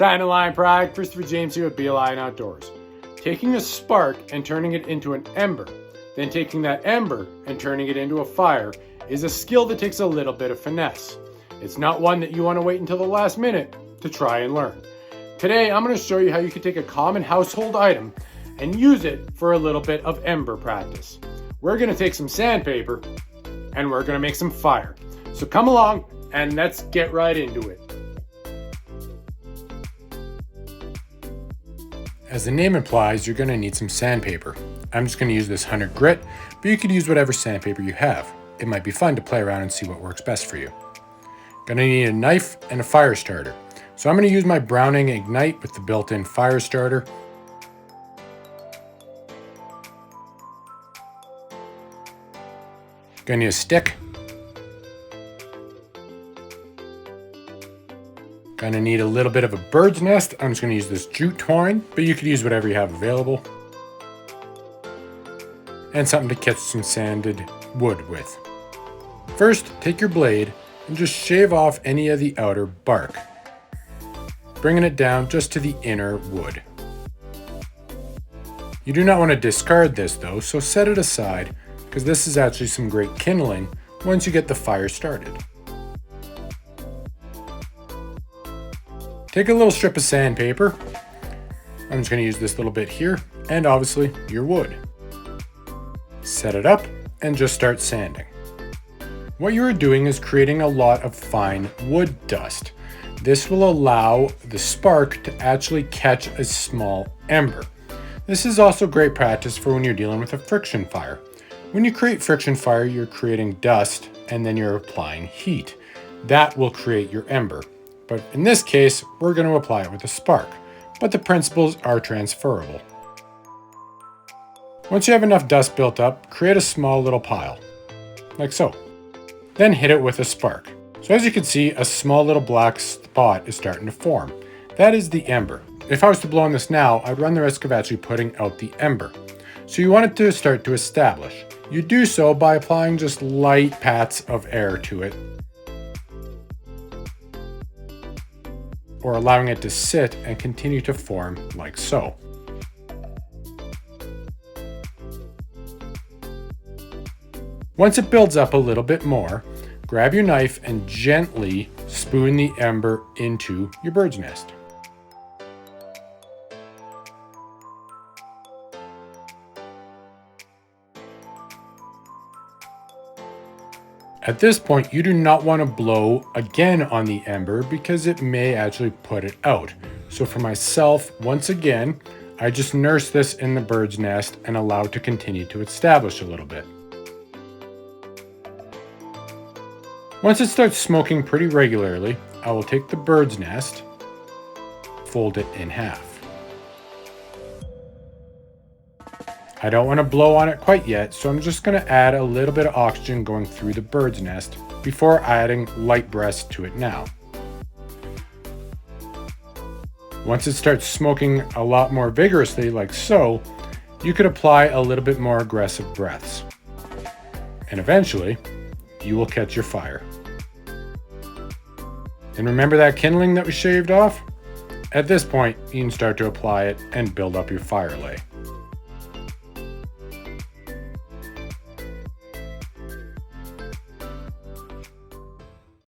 Line product, Christopher James here with Beeline Outdoors. Taking a spark and turning it into an ember, then taking that ember and turning it into a fire is a skill that takes a little bit of finesse. It's not one that you want to wait until the last minute to try and learn. Today I'm going to show you how you can take a common household item and use it for a little bit of ember practice. We're going to take some sandpaper and we're going to make some fire. So come along and let's get right into it. As the name implies, you're going to need some sandpaper. I'm just going to use this 100 grit, but you could use whatever sandpaper you have. It might be fun to play around and see what works best for you. Going to need a knife and a fire starter. So I'm going to use my Browning Ignite with the built-in fire starter. Going to need a stick. Gonna need a little bit of a bird's nest. I'm just gonna use this jute twine, but you could use whatever you have available. And something to catch some sanded wood with. First, take your blade and just shave off any of the outer bark, bringing it down just to the inner wood. You do not want to discard this though, so set it aside because this is actually some great kindling once you get the fire started. Take a little strip of sandpaper. I'm just going to use this little bit here, and obviously your wood. Set it up and just start sanding. What you are doing is creating a lot of fine wood dust. This will allow the spark to actually catch a small ember. This is also great practice for when you're dealing with a friction fire. When you create friction fire, you're creating dust and then you're applying heat. That will create your ember. But in this case, we're going to apply it with a spark, but the principles are transferable. Once you have enough dust built up, create a small little pile, like so. Then hit it with a spark. So as you can see, a small little black spot is starting to form. That is the ember. If I was to blow on this now, I'd run the risk of actually putting out the ember. So you want it to start to establish. You do so by applying just light pats of air to it, or allowing it to sit and continue to form like so. Once it builds up a little bit more, grab your knife and gently spoon the ember into your bird's nest. At this point, you do not want to blow again on the ember because it may actually put it out. So for myself, once again, I just nurse this in the bird's nest and allow it to continue to establish a little bit. Once it starts smoking pretty regularly, I will take the bird's nest, fold it in half. I don't want to blow on it quite yet, so I'm just going to add a little bit of oxygen going through the bird's nest before adding light breaths to it now. Once it starts smoking a lot more vigorously like so, you could apply a little bit more aggressive breaths. And eventually, you will catch your fire. And remember that kindling that we shaved off? At this point, you can start to apply it and build up your fire lay.